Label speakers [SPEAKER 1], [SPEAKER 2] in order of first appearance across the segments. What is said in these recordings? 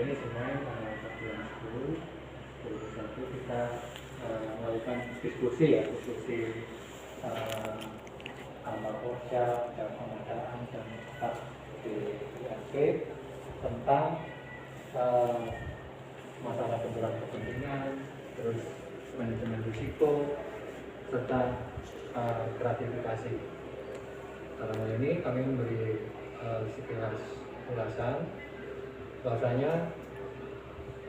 [SPEAKER 1] ini Senin tanggal 10/10/2021 kita melakukan diskusi kantor Polda dan pengadaan dan staf DPRD tentang masalah benturan kepentingan, terus manajemen risiko, serta gratifikasi. Dalam hal ini kami memberi sekilas ulasan bahwasanya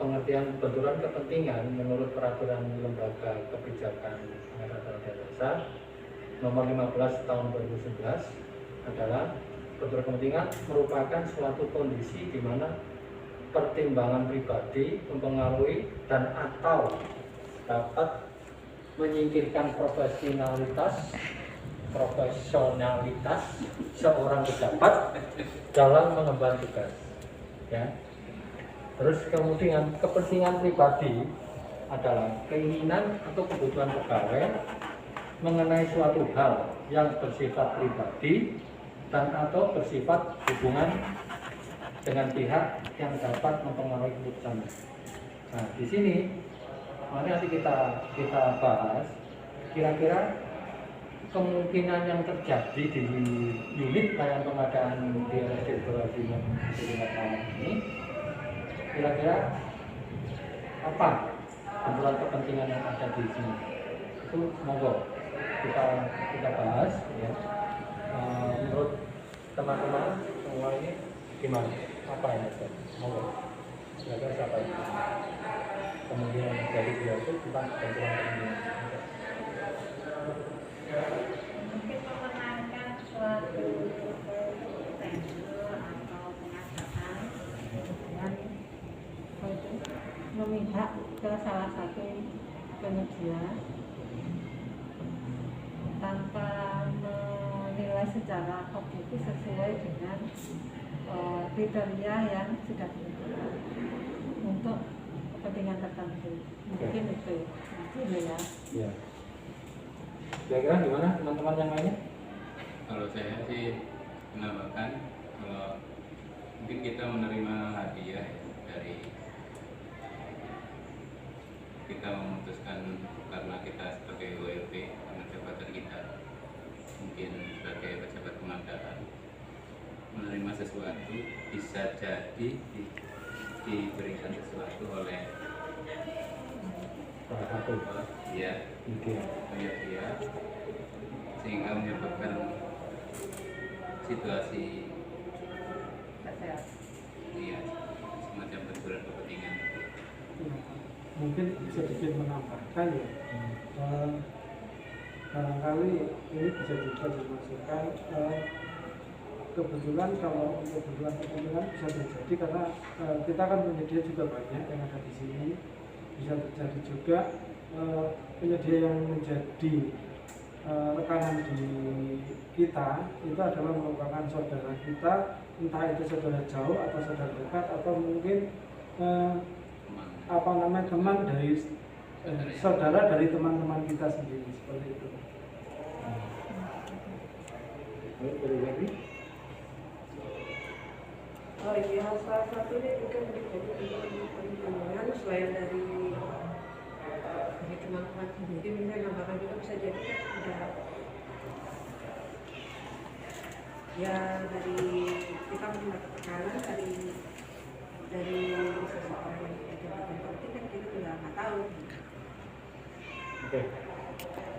[SPEAKER 1] pengertian benturan kepentingan menurut peraturan Lembaga Kebijakan Anggaran dan Dasar nomor 15 tahun 2011 adalah benturan kepentingan merupakan suatu kondisi di mana pertimbangan pribadi mempengaruhi dan atau dapat menyingkirkan profesionalitas seorang pejabat dalam mengemban tugas, ya. Terus kemudian kepentingan pribadi adalah keinginan atau kebutuhan pegawai mengenai suatu hal yang bersifat pribadi dan atau bersifat hubungan dengan pihak yang dapat mempengaruhi keputusan. Nah, di sini mari nanti kita bahas kira-kira kemungkinan yang terjadi di unit layanan pengadaan di RSD Bawaslu ini, kira-kira apa benturan kepentingan yang ada di sini? Itu monggo kita bahas, ya. Menurut teman-teman semua ini gimana? Apa yang ada? Monggo. Kira-kira siapa ini? Kemudian dari dia itu tentang benturan kepentingan.
[SPEAKER 2] Mungkin memenangkan suatu tender atau pengadaan dan memihak ke salah satu penyedia tanpa menilai secara objektif sesuai dengan kriteria yang sudah ditentukan untuk kepentingan tertentu. Mungkin itu ya.
[SPEAKER 1] Ya. Kira-kira gimana teman-teman yang lainnya?
[SPEAKER 3] Kalau saya sih menambahkan, kalau mungkin kita menerima hadiah dari kita memutuskan karena kita sebagai OLP, karena jabatan kita mungkin sebagai pejabat pengadaan menerima sesuatu, bisa jadi diberikan sesuatu oleh
[SPEAKER 1] Salah satu.
[SPEAKER 3] dia, sehingga menyebabkan situasi semacam benturan kepentingan.
[SPEAKER 4] Mungkin sedikit menambahkan ya, barangkali ini bisa juga dimasukkan kebetulan kalau untuk benturan kepentingan bisa terjadi karena kita kan penyedia juga banyak yang ada di sini. Bisa terjadi juga penyedia yang menjadi rekanan di kita itu adalah merupakan saudara kita, entah itu saudara jauh atau saudara dekat atau mungkin teman dari saudara dari teman-teman kita sendiri, seperti itu.
[SPEAKER 5] Oh iya, salah satunya juga menjadi perlindungan selain dari teman-teman sendiri, misalnya gambaran juga bisa jadi kan ada ya dari kita menerima tekanan dari seseorang yang jabatan penting kan kita juga nggak tahu.
[SPEAKER 1] Oke,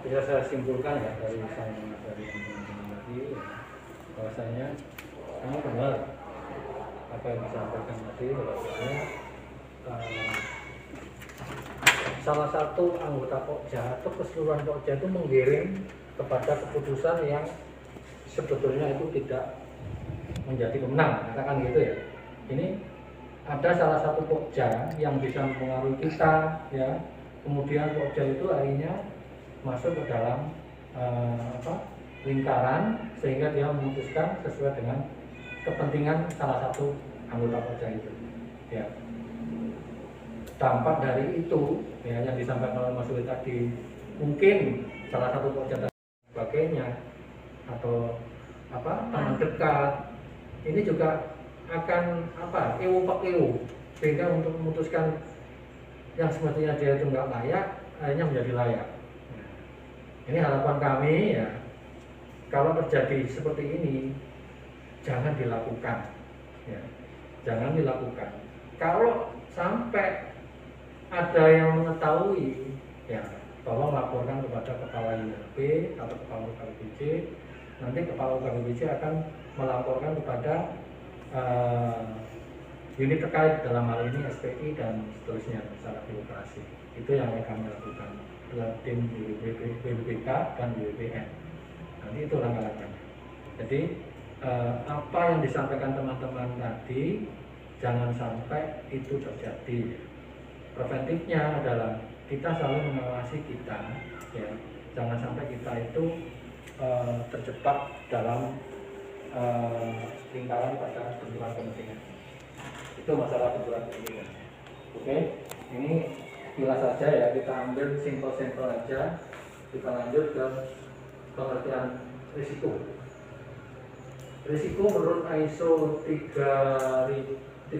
[SPEAKER 1] bisa saya simpulkan ya dari teman-teman tadi, bahwasanya kamu benar apa yang disampaikan tadi, bahwasanya salah satu anggota Pokja atau keseluruhan Pokja itu menggiring kepada keputusan yang sebetulnya itu tidak menjadi pemenang, katakan gitu ya. Ini ada salah satu Pokja yang bisa mempengaruhi kita, ya. Kemudian Pokja itu akhirnya masuk ke dalam lingkaran sehingga dia memutuskan sesuai dengan kepentingan salah satu anggota Pokja itu, ya. Dampak dari itu, ya, yang disampaikan oleh Mas Wili tadi, mungkin salah satu Pokja dan sebagainya atau teman dekat ini juga akan apa ewo pakewo, sehingga untuk memutuskan yang semestinya dia itu nggak layak akhirnya menjadi layak. Ini harapan kami ya, kalau terjadi seperti ini jangan dilakukan ya, jangan dilakukan. Kalau sampai ada yang mengetahui ya, tolong laporkan kepada kepala IRP atau kepala KBPJ. Nanti kepala KBPJ akan melaporkan kepada unit terkait, dalam hal ini SPI dan seterusnya secara birokrasi. Itu yang akan kami lakukan dengan tim BPK dan BPN. Nanti itu langkah-langkahnya. Jadi apa yang disampaikan teman-teman tadi jangan sampai itu terjadi. Preventifnya adalah kita selalu mengawasi kita, ya, jangan sampai kita itu terjebak dalam lingkaran pada benturan kepentingan. Itu masalah benturan kepentingan. Oke, ini jelas saja ya, kita ambil simpel-simpel aja. Kita lanjut ke pengertian risiko. Risiko menurut ISO 31000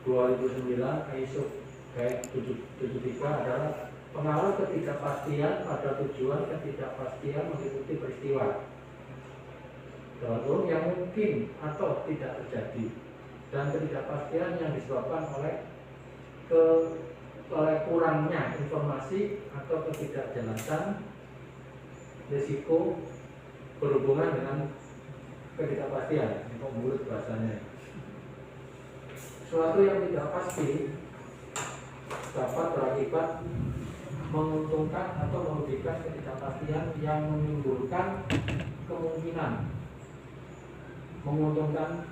[SPEAKER 1] 2009 ISO kayak 73 adalah pengaruh ketidakpastian pada tujuan ketidakpastian mengikuti peristiwa yang mungkin atau tidak terjadi, dan ketidakpastian yang disebabkan oleh kurangnya informasi atau ketidakjelasan risiko berhubungan dengan ketidakpastian. Ini mulut bahasanya. Sesuatu yang tidak pasti dapat berakibat menguntungkan atau merugikan ketidakpastian yang menimbulkan kemungkinan. Menguntungkan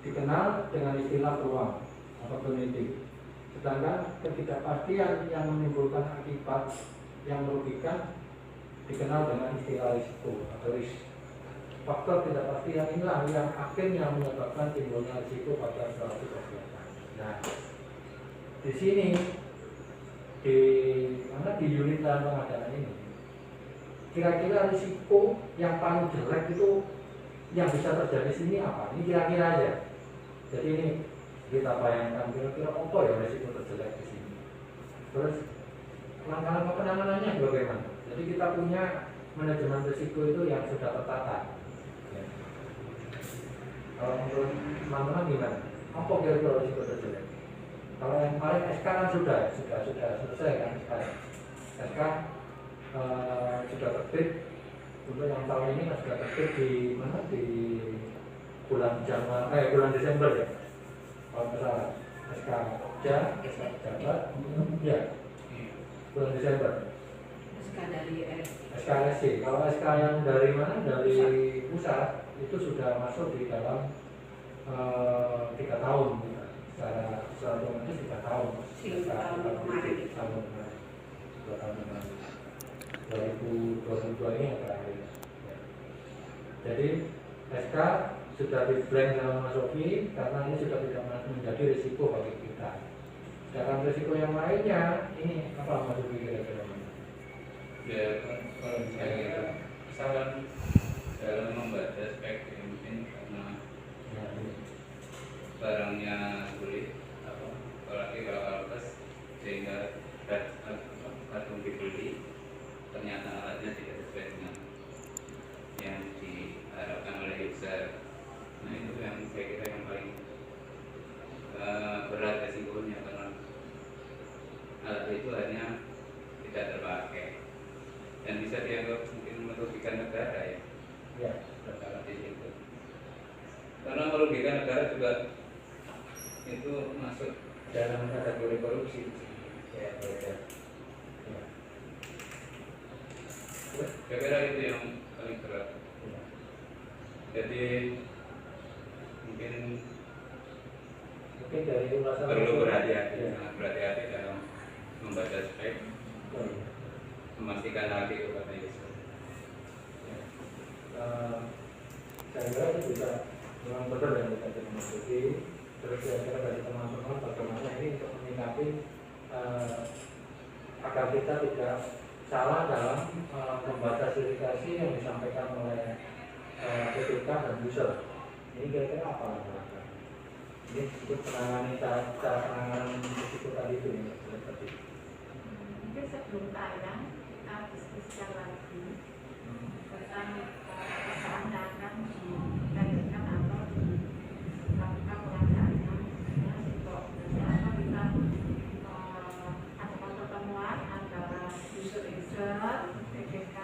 [SPEAKER 1] dikenal dengan istilah peluang atau opportunity. Sedangkan ketidakpastian yang menimbulkan akibat yang merugikan dikenal dengan istilah risiko atau risk. Faktor ketidakpastian inilah yang akhirnya menyebabkan timbulnya risiko pada suatu kegiatan. Nah, di sini di unit dalam pengadaan ini, kira-kira risiko yang paling jelek itu yang bisa terjadi di sini apa? Ini kira-kira aja. Jadi ini kita bayangkan kira-kira apa ya risiko terjelek di sini. Terus langkah-langkah penanganannya bagaimana? Jadi kita punya manajemen risiko itu yang sudah tertata. Ya. Kalau menurut teman-teman gimana? Apa kira-kira risiko terjelek? Kalau yang paling SK kan sudah selesai kan sekarang. SK sudah terbit. Untuk yang tahun ini sudah terbit di mana, di bulan Desember ya, kalau tidak salah. SK Jogja, SK Pejabat, ya bulan Desember.
[SPEAKER 5] SK dari
[SPEAKER 1] SKSC. Kalau SK yang dari mana, dari pusat itu sudah masuk di dalam 3 tahun. Secara otomatis 3 tahun. Tahun 2 tahun yang lalu. 2022 ini yang terakhir. Jadi SK sudah di blank sama Mas Sofi karena ini sudah tidak menjadi risiko bagi kita. Sedangkan risiko yang lainnya ini apa Mas Sofi kira-kira?
[SPEAKER 3] Ya, kalau misalnya kesalahan dalam membaca spek mungkin karena barangnya sulit, apalagi kalau alas sehingga kadang dibeli ternyata alatnya tidak sesuai dengan yang diharapkan oleh user. Nah itu yang saya kira yang paling berat resikonya, karena alat itu hanya tidak terpakai dan bisa dianggap mungkin merugikan negara ya.
[SPEAKER 1] Ya,
[SPEAKER 3] Alat itu. Karena merugikan negara juga itu masuk
[SPEAKER 1] dalam kategori korupsi. Ya, ya.
[SPEAKER 3] Saya kira itu yang paling berat. Jadi mungkin
[SPEAKER 1] dari ulasan
[SPEAKER 3] perlu berhati-hati,
[SPEAKER 1] ya.
[SPEAKER 3] sangat berhati-hati dalam membaca spek, memastikan lagi kepada user.
[SPEAKER 1] Saya kira itu bisa memang betul yang kita memasuki. Terus kira-kira dari teman-teman bagaimana ini untuk menyikapi agar kita tidak salah dalam membaca spesifikasi yang disampaikan oleh PPK dan user. Ini kira-kira apa langkah-langkah? Ini disebut penanganan cara penanganan risiko tadi itu ya, seperti
[SPEAKER 2] Mungkin sebelum tayang kita diskusikan lagi tentang seakan-akan dilanjutkan atau dilakukan pengajarannya. Untuk apa kita adakan pertemuan antara user, PPK,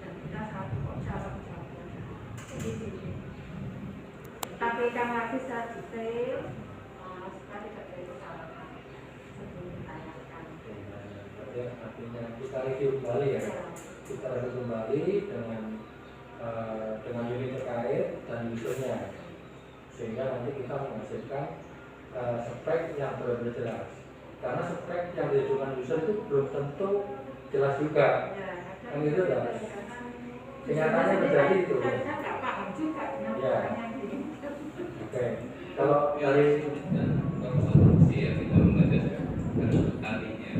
[SPEAKER 2] dan kita satu kok jawab-jawab. Jadi tampilkan lagi secara detail supaya tidak ada kesalahan sebelum ditayangkan.
[SPEAKER 1] artinya kita review kembali ya, kita review kembali dengan unit terkait dan usernya, sehingga nanti kita menghasilkan spek yang benar-benar jelas. Karena spek yang diajukan user itu belum tentu jelas juga. Kan gitu kan? Kenyataannya terjadi itu.
[SPEAKER 2] Kita nggak paham juga dengan caranya gini.
[SPEAKER 1] Oke, kalau dari
[SPEAKER 3] konstruksi ya kita membaca harus artinya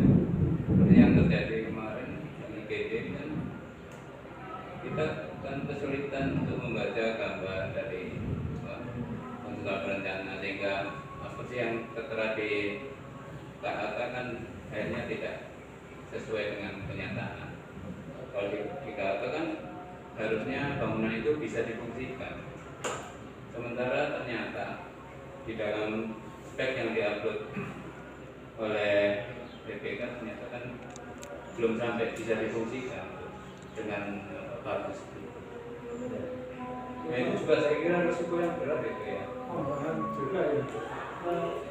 [SPEAKER 3] yang terjadi kemarin di IGD kan kita kan kesulitan untuk membaca gambar dari konsultan berencana, sehingga apa sih yang tertera di KAK kan akhirnya tidak sesuai dengan kenyataan. Kalau di KAK kan harusnya bangunan itu bisa difungsikan, sementara ternyata di dalam spek yang diupload oleh BPK ternyata kan belum sampai bisa difungsikan dengan bagus. Nah itu juga saya kira risiko yang berat itu ya.
[SPEAKER 4] Tambahan juga ya.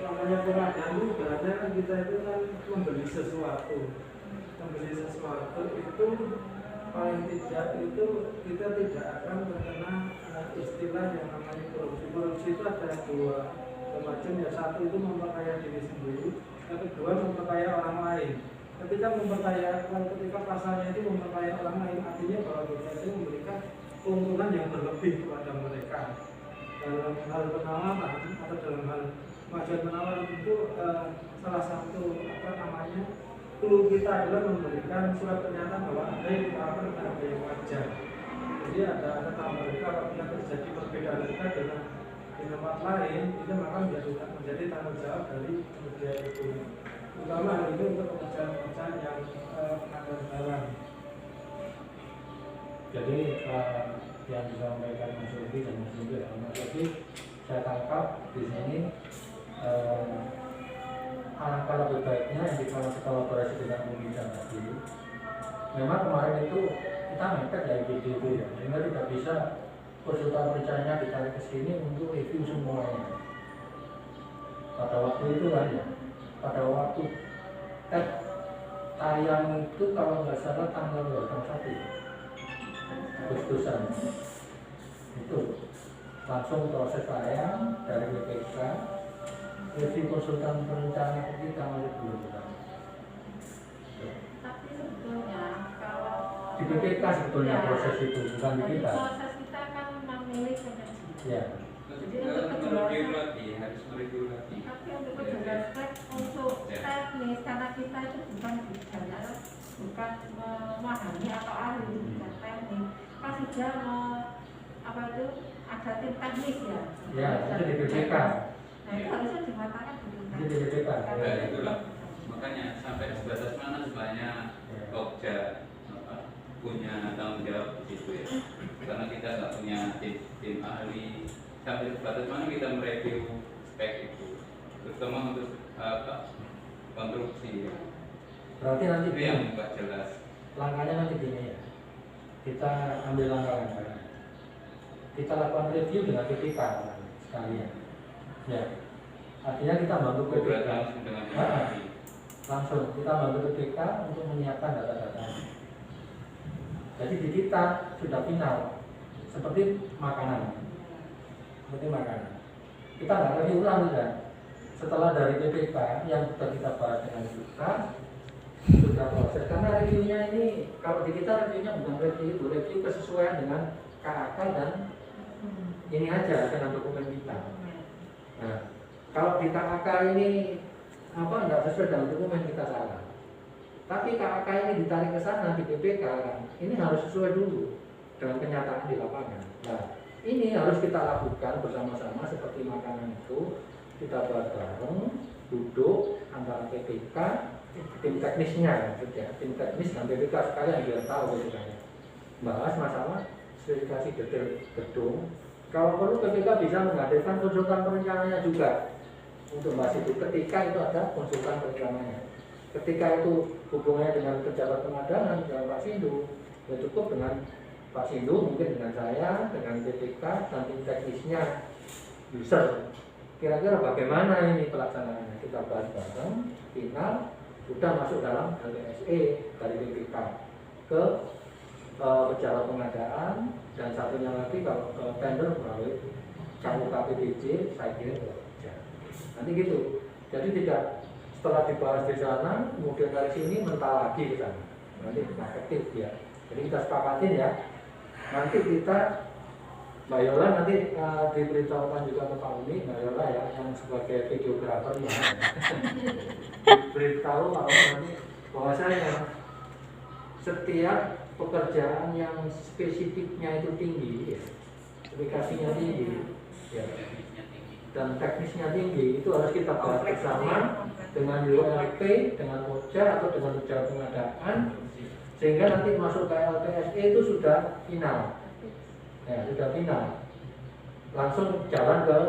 [SPEAKER 4] Namanya pengadaan itu ibaratnya kan kita itu kan membeli sesuatu itu paling tidak itu kita tidak akan terkena istilah yang namanya korupsi. Korupsi itu ada dua macam ya, satu itu memperkaya diri sendiri, yang kedua memperkaya orang lain. Ketika pasalnya itu memperkaya orang lain, artinya bahwa kita itu memberikan keuntungan yang berlebih kepada mereka. Dalam hal penawaran atau dalam hal pengajuan penawaran itu salah satu clue kita adalah memberikan surat pernyataan bahwa ada yang ditawarkan dengan harga yang wajar. Jadi ada tambahan mereka apabila terjadi perbedaan harga dengan di tempat lain, itu maka menjadi tanggung jawab dari penyedia itu. Terutama hal ini untuk pekerjaan-pekerjaan yang pengadaan barang.
[SPEAKER 1] Jadi yang disampaikan Mas Yogi dan Mas Yogi, jadi saya tangkap di sini alangkah lebih baiknya yang kita kolaborasi dengan pemerintah tadi. Memang kemarin itu kita mepet ya IGD itu ya, sehingga tidak bisa konsultan perencana ditarik ke sini untuk review semuanya. Pada waktu itu kan ya, pada waktu tayang itu kalau nggak salah tanggal 1 Agustusan itu langsung proses tayang dari BPK, review konsultan perencana kita masih belum berani.
[SPEAKER 2] Tapi sebetulnya kalau
[SPEAKER 1] Di BPK sebetulnya
[SPEAKER 2] ya,
[SPEAKER 1] proses itu bukan di kita.
[SPEAKER 2] proses kita kan memilih manajemen.
[SPEAKER 1] Ya.
[SPEAKER 2] Jadi untuk kejelasan
[SPEAKER 3] harus mereview lagi.
[SPEAKER 2] tapi untuk kejelasan untuk teknis, karena kita itu bukan bicara, bukan memahami atau ahli di bidang teknis, kan sudah apa itu ada tim teknis ya.
[SPEAKER 1] Ya, itu di BPK.
[SPEAKER 2] Nah itu harusnya dimatangkan dulu.
[SPEAKER 1] Itu di BPK.
[SPEAKER 3] Ya, itulah. Makanya sampai sebatas mana sebenarnya Pokja punya tanggung jawab di situ ya. Karena kita nggak punya tim ahli. Sampai sebatas mana kita mereview spek itu, terutama untuk konstruksi ya.
[SPEAKER 1] Berarti nanti
[SPEAKER 3] Itu yang nggak jelas.
[SPEAKER 1] langkahnya nanti gini ya, kita ambil langkah-langkah, kita lakukan review dengan BPK sekalian ya, artinya kita bantu BPK
[SPEAKER 3] Langsung dengan
[SPEAKER 1] langsung kita bantu BPK untuk menyiapkan data-data. Jadi di kita sudah final seperti makanan, kita nggak review ulang kan. Setelah dari BPK yang sudah kita bahas dengan kita sudah proses, karena reviewnya ini kalau di kita reviewnya bukan review kesesuaian dengan KAK dan ini aja dengan dokumen kita. Nah, kalau di KAK ini nggak sesuai dengan dokumen kita salah. Tapi KAK ini ditarik ke sana di BPK, ini harus sesuai dulu dengan kenyataan di lapangan. Nah, ini harus kita lakukan bersama-sama seperti makanan itu, kita buat bareng, duduk antara PPK, tim teknisnya maksudnya, tim teknis dan PPK sekalian biar tahu gitu kan, bahas masalah spesifikasi detail gedung. Kalau perlu PPK bisa menghadirkan konsultan perencananya juga untuk bahas itu, ketika itu ada konsultan perencananya. Ketika itu hubungannya dengan pejabat pengadilan dengan Pak Sindu, ya cukup dengan Pak Sindu, mungkin dengan saya, dengan PPK dan tim teknisnya user. Kira-kira bagaimana ini pelaksanaannya, kita bahas bareng, final sudah masuk dalam LPSE dari PPK ke pejabat pengadaan, dan satunya lagi kalau tender melalui KUK PBJ, saya kira nanti gitu. Jadi tidak setelah dibahas di sana, kemudian dari sini mentah lagi ke sana, nanti efektif ya. Jadi kita sepakatin ya. Nanti kita, Mbak Yola nanti diberitahukan juga ke Pak Uni, Mbak Yola ya, yang sebagai videografer ya, diberitahu kalau nanti bahwasanya setiap pekerjaan yang spesifiknya itu tinggi, ya, aplikasinya tinggi, ya, dan teknisnya tinggi, itu harus kita bahas bersama dengan ULP, dengan Moja atau dengan pejabat pengadaan, sehingga nanti masuk ke LPSE itu sudah final, ya, sudah final, langsung jalan ke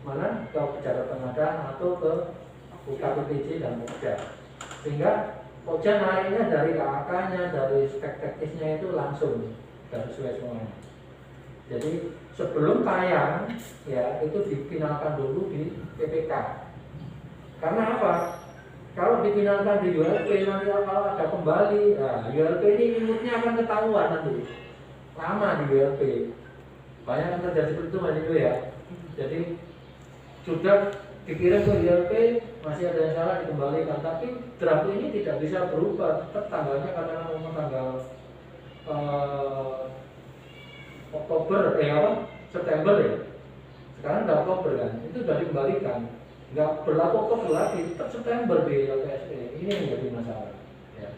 [SPEAKER 1] mana, ke pejabat pengadaan atau ke UKPPJ dan Moja, sehingga Moja nariknya dari KAK-nya, dari spek teknisnya itu langsung dan sesuai semuanya. Jadi sebelum tayang ya itu difinalkan dulu di PPK. Karena apa? Kalau difinalkan di ULP nanti kalau ada kembali, nah ULP ini inputnya akan ketahuan nanti. Lama di ULP. Banyak yang terjadi seperti itu Mas Ibu ya. Jadi sudah dikirim ke ULP, masih ada yang salah dikembalikan, tapi draft ini tidak bisa berubah, tetap tanggalnya karena memang tanggal Oktober, September ya. Sekarang udah Oktober kan, itu sudah dikembalikan, nggak berlaku Oktober lagi, tetap September di LPSE. Ini yang menjadi masalah. Ya.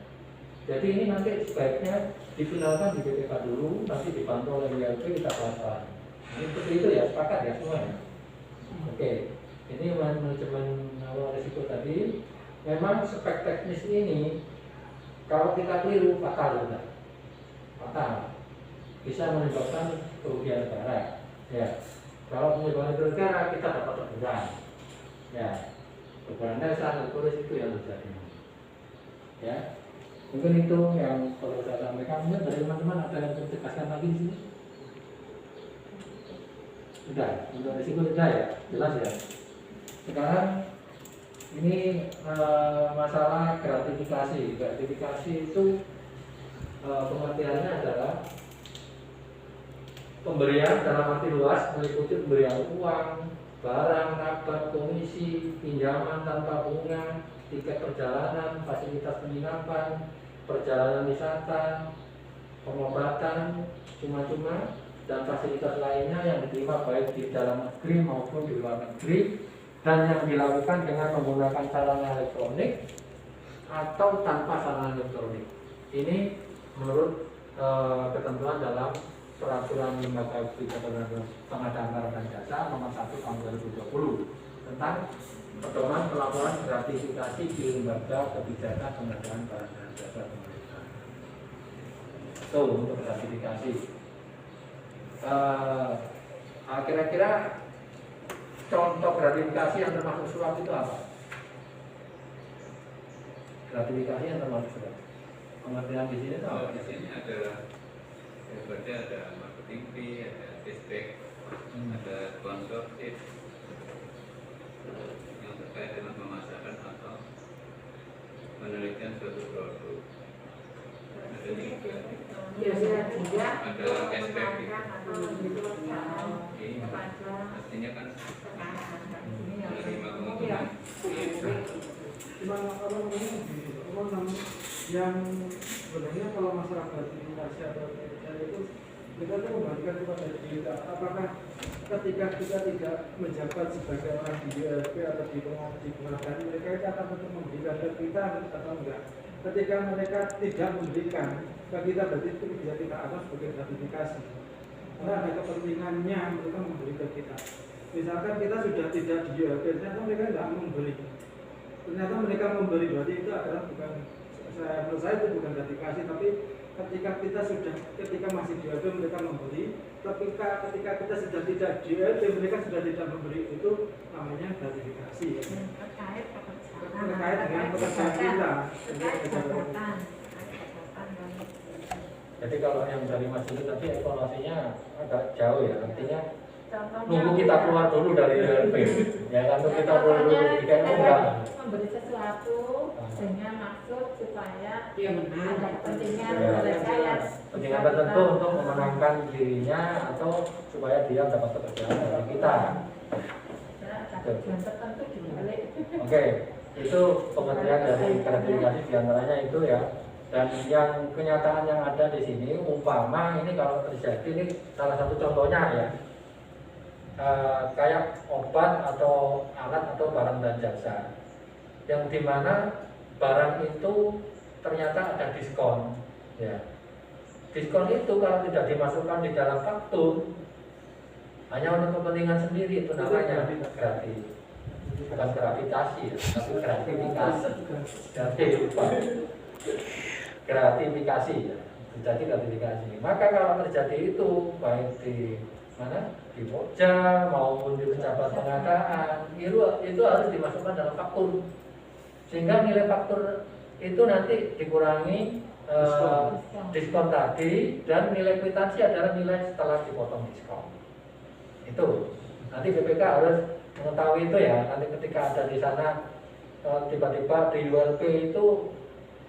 [SPEAKER 1] Jadi ini nanti sebaiknya difinalkan di PPK dulu, nanti dibantu oleh ULP, kita bahas. Ini seperti itu ya, sepakat ya semuanya. Oke, ini manajemen awal risiko tadi. Memang spek teknis ini kalau kita keliru fatal, fatal. Bisa menyebabkan kerugian negara. Ya, kalau menyebabkan kerugian negara kita dapat teguran. Ya, teguran dasar, tulis itu yang terjadi. Ya, mungkin itu yang perlu saya sampaikan. Mungkin dari teman-teman ada yang ingin tegaskan lagi di sini? Sudah, untuk risiko sudah ya, jelas ya. Sekarang ini masalah gratifikasi. Gratifikasi itu pengertiannya adalah pemberian dalam arti luas, meliputi pemberian uang, barang, kabar, komisi, pinjaman tanpa bunga, tiket perjalanan, fasilitas penginapan, perjalanan wisata, pengobatan, cuma-cuma, dan fasilitas lainnya yang diterima baik di dalam negeri maupun di luar negeri, dan yang dilakukan dengan menggunakan sarana elektronik atau tanpa sarana elektronik. Ini menurut ketentuan dalam Peraturan Lembaga Pengadaan Barang dan Jasa Nomor 1 Tahun 2020 tentang pedoman pelaporan gratifikasi di Lembaga Kebijakan Pengadaan Barang dan Jasa Pemerintah. Itu untuk gratifikasi. Kira-kira contoh gratifikasi yang termasuk suap itu apa? Gratifikasi yang termasuk suap. Pengertian di sini itu apa?
[SPEAKER 3] Di sini ada berarti ada marketing fee, ada cashback, ada sponsorship yang terkait dengan pemasaran atau penelitian suatu produk. Ada juga.
[SPEAKER 2] Biasanya juga
[SPEAKER 3] Ada cashback gitu.
[SPEAKER 2] ini
[SPEAKER 3] Artinya kan menerima
[SPEAKER 2] ya.
[SPEAKER 3] keuntungan.
[SPEAKER 4] Cuma yang sebenarnya kalau masalah gratifikasi atau itu kita tuh kembalikan kepada diri kita. Apakah ketika kita tidak menjabat sebagai orang di ULP atau di pengadilan, mereka itu akan tetap memberikan ke kita atau enggak? Ketika mereka tidak memberikan ke kita, berarti itu bisa kita anggap sebagai gratifikasi. karena ada kepentingannya mereka memberi ke kita. Misalkan kita sudah tidak di ULP, ternyata mereka nggak memberi. Ternyata mereka memberi, berarti itu adalah bukan, menurut saya itu bukan gratifikasi, tapi ketika masih di ULP mereka memberi, ketika kita sudah tidak di ULP mereka sudah tidak memberi, itu namanya gratifikasi ya. Terkait dengan pekerjaan kita.
[SPEAKER 1] Jadi kalau yang dari Mas Yudi tadi evaluasinya agak jauh ya, artinya nunggu kita keluar dulu dari ULP ya kan, nunggu kita keluar dulu di enggak
[SPEAKER 2] memberi sesuatu dengan maksud supaya
[SPEAKER 5] Dia menang.
[SPEAKER 2] ada kepentingan
[SPEAKER 1] Ya.
[SPEAKER 2] mereka yang
[SPEAKER 1] kepentingan tertentu untuk memenangkan dirinya atau supaya dia dapat pekerjaan dari kita.
[SPEAKER 2] ada tujuan tertentu di balik.
[SPEAKER 1] Oke, itu pengertian dari gratifikasi diantaranya itu ya. Dan yang kenyataan yang ada di sini, umpama ini kalau terjadi, ini salah satu contohnya ya, kayak obat atau alat atau barang dan jasa, yang dimana barang itu ternyata ada diskon, ya. Diskon itu kalau tidak dimasukkan di dalam faktur, hanya untuk kepentingan sendiri, itu namanya gratis. Bukan gravitasi ya, tapi gratifikasi. Gratifikasi ya, terjadi gratifikasi. Maka kalau terjadi itu baik di mana, di Pokja maupun di pejabat pengadaan, itu harus dimasukkan dalam faktur, sehingga nilai faktur itu nanti dikurangi diskon tadi, dan nilai kwitansi adalah nilai setelah dipotong diskon. Itu nanti BPK harus mengetahui itu ya. Nanti ketika ada di sana tiba-tiba di ULP itu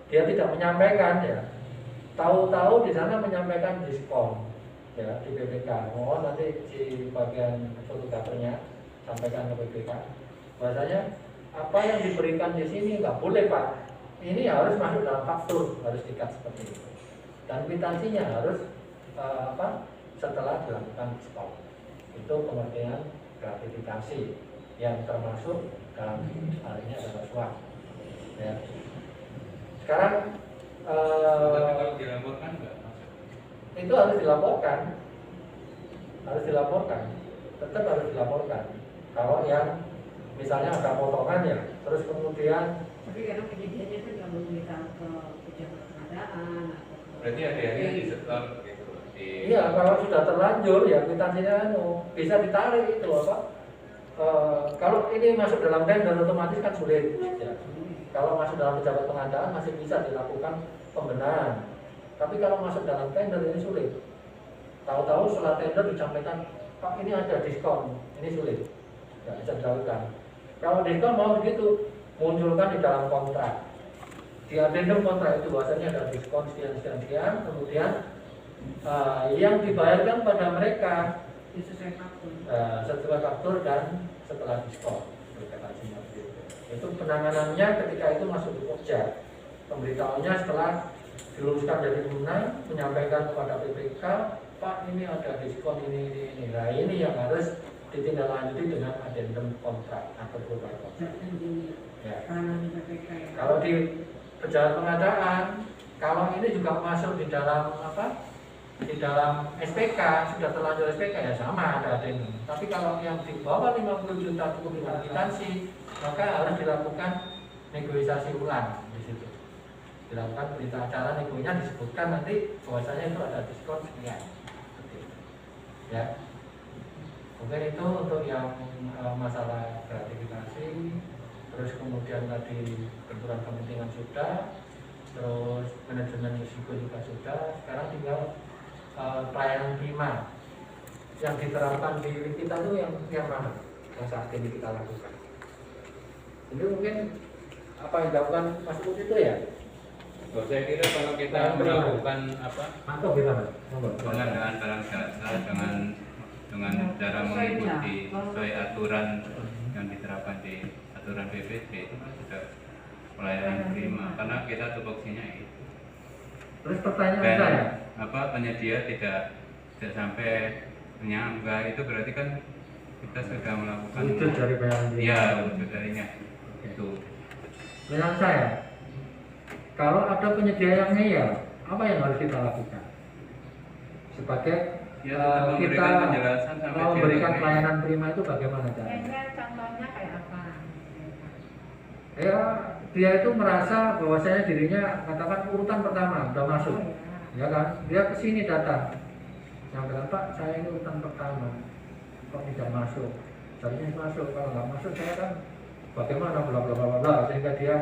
[SPEAKER 1] dia tidak menyampaikan ya, tahu-tahu di sana menyampaikan diskon ya di BPK. Mohon nanti di bagian fotografernya sampaikan ke BPK bahasanya apa yang diberikan di sini nggak boleh Pak, ini harus masuk dalam faktur, harus dikat seperti itu, dan kwitansinya harus setelah dilakukan diskon. Itu pengertian gratifikasi yang termasuk dalam hal ini adalah suap ya. Sekarang
[SPEAKER 3] kalau dilaporkan enggak masuk?
[SPEAKER 1] itu harus dilaporkan, tetap harus dilaporkan. Kalau yang misalnya ada potongan ya, terus kemudian
[SPEAKER 5] Tapi kadang kejadiannya kan nggak memberitahu ke pejabat pengadaan atau ke
[SPEAKER 3] Berarti hati-hati di setor gitu.
[SPEAKER 1] iya, kalau sudah terlanjur ya kwitansinya bisa ditarik itu apa. Kalau ini masuk dalam tender otomatis kan sulit ya. Kalau masuk dalam pejabat pengadaan masih bisa dilakukan pembenahan, tapi kalau masuk dalam tender ini sulit. Tahu-tahu setelah tender disampaikan, Pak ini ada diskon, ini sulit, nggak bisa dilakukan. Kalau diskon mau begitu, munculkan di dalam kontrak, di addendum kontrak itu bahasanya ada diskon sekian, kemudian yang dibayarkan pada mereka
[SPEAKER 5] sesuai faktur.
[SPEAKER 1] setelah faktur dan setelah diskon. Itu penanganannya ketika itu masuk di Pokja. Pemberitahuannya setelah diluluskan dari pemenang, menyampaikan kepada PPK, Pak ini ada diskon ini. Nah ini yang harus ditindaklanjuti dengan addendum kontrak atau global kontrak. Ya. Kalau di pejabat pengadaan, kalau ini juga masuk di dalam di dalam SPK, sudah terlanjur SPK ya sama ada addendum. Tapi kalau yang di bawah 50 juta cukup dengan kwitansi, maka harus dilakukan negosiasi ulang di situ. Dilakukan berita acara negonya, disebutkan nanti bahwasanya itu ada diskon sekian. Ya. Mungkin itu untuk yang masalah gratifikasi. Terus kemudian tadi benturan kepentingan sudah, terus manajemen risiko juga sudah. Sekarang tinggal pelayanan prima yang diterapkan di kita itu yang mana yang saat ini kita lakukan. Jadi mungkin apa yang dilakukan Mas Budi itu ya?
[SPEAKER 3] Saya kira kalau kita melakukan
[SPEAKER 1] Mantap gimana?
[SPEAKER 3] dengan barang jasa dengan cara mengikuti sesuai aturan yang diterapkan di aturan BPJS itu kan sudah pelayanan prima, karena kita tupoksinya itu.
[SPEAKER 1] Terus pertanyaan
[SPEAKER 3] Dan
[SPEAKER 1] saya,
[SPEAKER 3] penyedia tidak sampai menyangka, itu berarti kan kita sudah melakukan
[SPEAKER 1] wujud dari bayaran prima.
[SPEAKER 3] iya, wujud darinya itu.
[SPEAKER 1] Pertanyaan saya, kalau ada penyedia yang ngeyel, apa yang harus kita lakukan sebagai
[SPEAKER 3] Ya, tetap
[SPEAKER 1] kita
[SPEAKER 3] memberikan penjelasan sampai
[SPEAKER 1] memberikan
[SPEAKER 3] dia
[SPEAKER 1] pelayanan prima itu bagaimana caranya?
[SPEAKER 2] Kira-kira contohnya kayak apa?
[SPEAKER 1] Ya, dia itu merasa bahwasanya dirinya katakan urutan pertama udah masuk, ya kan? Dia kesini datang, yang bilang Pak, saya ini urutan pertama, kok tidak masuk? Seharusnya masuk, kalau nggak masuk saya kan bagaimana bla bla bla bla, sehingga dia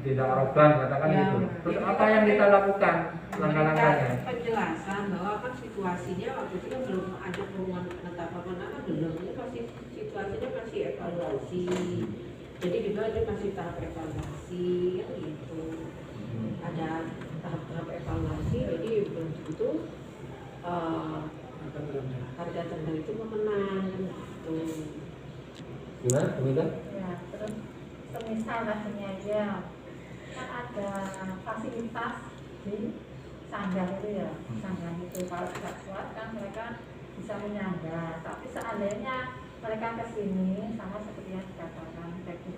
[SPEAKER 1] tidak arogan katakan
[SPEAKER 5] Ya,
[SPEAKER 1] gitu. Terus
[SPEAKER 5] jadi
[SPEAKER 1] apa yang kita lakukan langkah-langkahnya?
[SPEAKER 5] Penjelasan bahwa kan situasinya waktu itu kan belum ada pengumuman penetapan menang kan belum, ini masih situasinya masih evaluasi. Jadi juga dia masih tahap evaluasi kan gitu. Ada tahap-tahap evaluasi, jadi belum tentu harga terendah itu memenang kan gitu.
[SPEAKER 1] Gimana, Bumita?
[SPEAKER 2] Ya, terus semisal tadinya aja kan ada fasilitas di sanggar itu ya, sanggar itu kalau tidak kuat kan mereka bisa menyangga. Tapi seandainya mereka kesini sama seperti yang dikatakan tadi,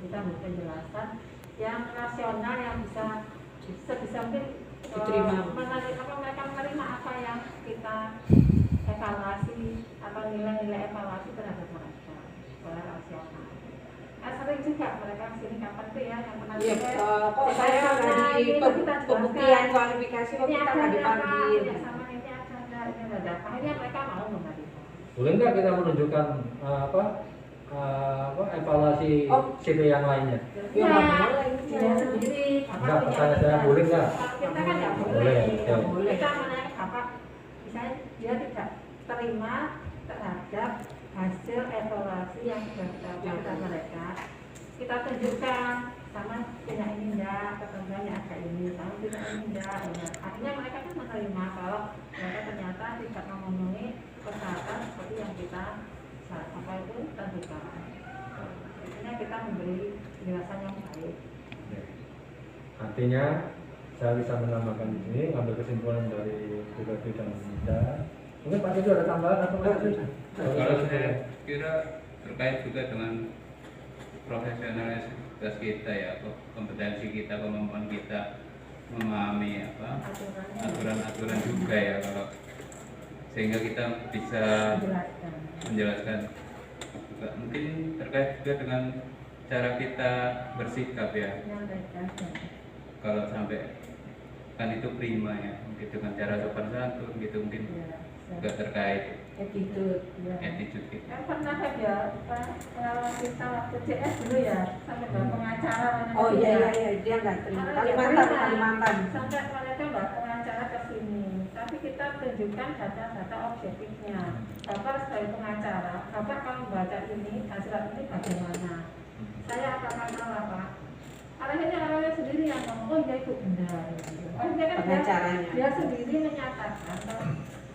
[SPEAKER 2] kita beri penjelasan yang rasional yang bisa sebisa mungkin
[SPEAKER 5] Diterima.
[SPEAKER 2] mereka menerima apa yang kita evaluasi atau nilai-nilai evaluasi terhadap mereka secara rasional. Sering juga mereka kesini kapan tuh ya yang pernah
[SPEAKER 5] Iya,
[SPEAKER 2] juga,
[SPEAKER 5] kok saya nggak di
[SPEAKER 2] kita jelaskan.
[SPEAKER 5] pembuktian kualifikasi kok
[SPEAKER 2] Ini
[SPEAKER 5] kita
[SPEAKER 2] ada
[SPEAKER 5] nggak
[SPEAKER 2] apa,
[SPEAKER 5] dipanggil.
[SPEAKER 2] ya sama ini ada apa, akhirnya mereka mau menerima.
[SPEAKER 1] Boleh nggak kita menunjukkan apa evaluasi
[SPEAKER 5] Oh.
[SPEAKER 1] CV yang lainnya?
[SPEAKER 5] Ya, nggak boleh.
[SPEAKER 2] Dia sendiri. Bapak
[SPEAKER 1] Enggak,
[SPEAKER 2] punya
[SPEAKER 1] pertanyaan saya
[SPEAKER 2] tugas.
[SPEAKER 1] boleh nggak?
[SPEAKER 2] Kita kan nggak
[SPEAKER 1] Boleh,
[SPEAKER 2] boleh.
[SPEAKER 1] oke.
[SPEAKER 5] Boleh.
[SPEAKER 2] Kita menanya bapak, misalnya dia tidak terima terhadap hasil evaluasi yang sudah kita lakukan kepada mereka. Kita tunjukkan sama tidak ini enggak, ketentuannya agak ini, sama tidak ini enggak. Akhirnya mereka kan menerima kalau mereka ternyata tidak memenuhi persyaratan seperti yang kita apa itu tentukan. Akhirnya kita memberi penjelasan yang baik.
[SPEAKER 1] Artinya saya bisa menambahkan di sini, ngambil kesimpulan dari Bupati dan Bumita. Mungkin Pak itu ada tambahan atau enggak?
[SPEAKER 3] Kalau saya kira terkait juga dengan profesionalitas kita ya, kompetensi kita, kemampuan kita memahami apa aturan-aturan juga ya, kalau sehingga kita bisa
[SPEAKER 2] Menjelaskan.
[SPEAKER 3] menjelaskan juga mungkin terkait juga dengan cara kita bersikap ya,
[SPEAKER 2] Menyampaikan.
[SPEAKER 3] kalau sampai kan itu prima ya, mungkin dengan cara sopan santun gitu, mungkin juga terkait
[SPEAKER 5] Attitude.
[SPEAKER 3] attitude kita.
[SPEAKER 2] Kan pernah kan ya, kalau kita waktu CS dulu ya, sampai bawa pengacara.
[SPEAKER 5] Oh iya, dia nggak terima. Kalimantan.
[SPEAKER 2] Sampai mereka bawa pengacara ke sini, tapi kita tunjukkan data-data objektifnya. Bapak sebagai pengacara, Bapak kalau membaca ini, hasil ini bagaimana? Saya akan salah Pak. Akhirnya orangnya sendiri yang ngomong, oh iya itu benar. Akhirnya kan
[SPEAKER 5] Pengacaranya.
[SPEAKER 2] dia sendiri menyatakan bahwa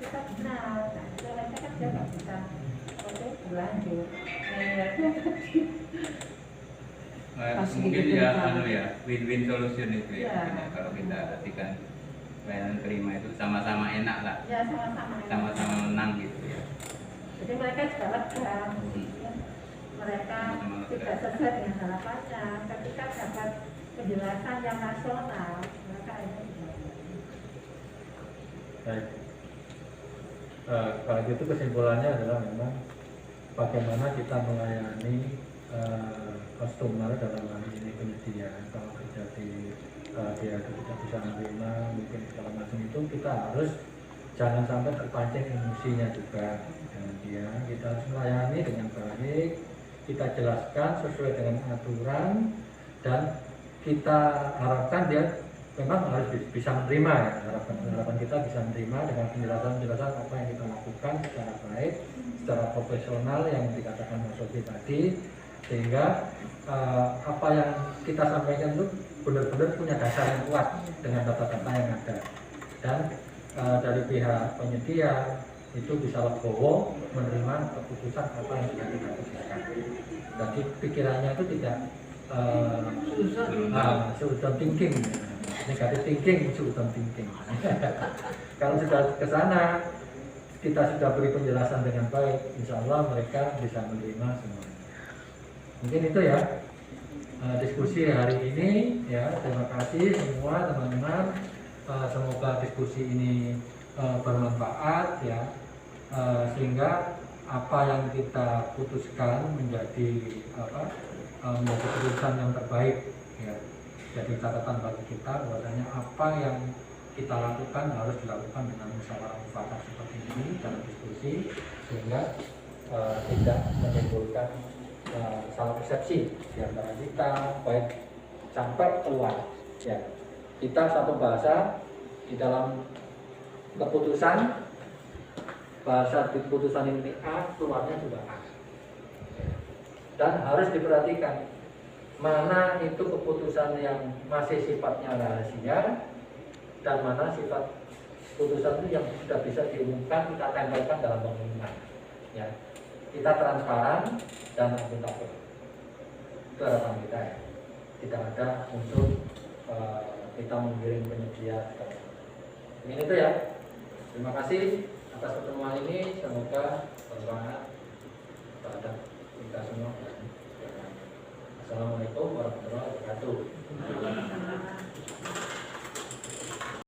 [SPEAKER 2] kita benar. Nah, itu akhirnya kan dia nggak bisa berlanjut.
[SPEAKER 3] Mungkin ya anu ya, win-win solution itu ya,
[SPEAKER 2] Ya.
[SPEAKER 3] mungkin ya, kalau kita perhatikan layanan prima itu sama-sama enak lah,
[SPEAKER 2] Ya sama-sama.
[SPEAKER 3] sama-sama menang gitu ya.
[SPEAKER 2] Jadi mereka juga lega. Mereka tidak sesuai dengan harapannya. Ketika dapat penjelasan yang nasional, mereka ini
[SPEAKER 1] Baik. Kalau gitu kesimpulannya adalah memang bagaimana kita melayani customer dalam hal ini penyedia. Kalau terjadi dia itu tidak bisa menerima, mungkin segala macam itu kita harus jangan sampai terpancing emosinya juga dengan dia. Kita harus melayani dengan baik, kita jelaskan sesuai dengan aturan, dan kita harapkan dia memang harus bisa menerima ya. Harapan kita bisa menerima dengan penjelasan apa yang kita lakukan secara baik, secara profesional yang dikatakan Mas Sofi tadi, sehingga apa yang kita sampaikan itu benar-benar punya dasar yang kuat dengan data-data yang ada, dan dari pihak penyedia itu bisa legowo menerima keputusan apa yang sudah kita putuskan. Jadi pikirannya itu tidak suudon thinking, negatif thinking, suudon thinking. Kalau sudah ke sana, kita sudah beri penjelasan dengan baik, insya Allah mereka bisa menerima semua. Mungkin itu ya diskusi hari ini ya. Terima kasih semua teman-teman. Semoga diskusi ini bermanfaat ya. sehingga apa yang kita putuskan menjadi menjadi keputusan yang terbaik ya. Jadi catatan bagi kita bahwasanya apa yang kita lakukan harus dilakukan dengan musyawarah mufakat seperti ini dalam diskusi, sehingga tidak menimbulkan salah persepsi di antara kita, baik sampai keluar ya. Kita satu bahasa di dalam keputusan, bahasa di keputusan ini A, keluarnya juga A. Dan harus diperhatikan mana itu keputusan yang masih sifatnya rahasia dan mana sifat keputusan itu yang sudah bisa diumumkan, kita tempelkan dalam pengumuman ya. Kita transparan dan akuntabel, itu harapan kita ya. Tidak ada unsur kita menggiring penyedia. Ini itu ya. Terima kasih atas pertemuan ini, semoga bermanfaat terhadap kita semua. Assalamualaikum warahmatullahi wabarakatuh.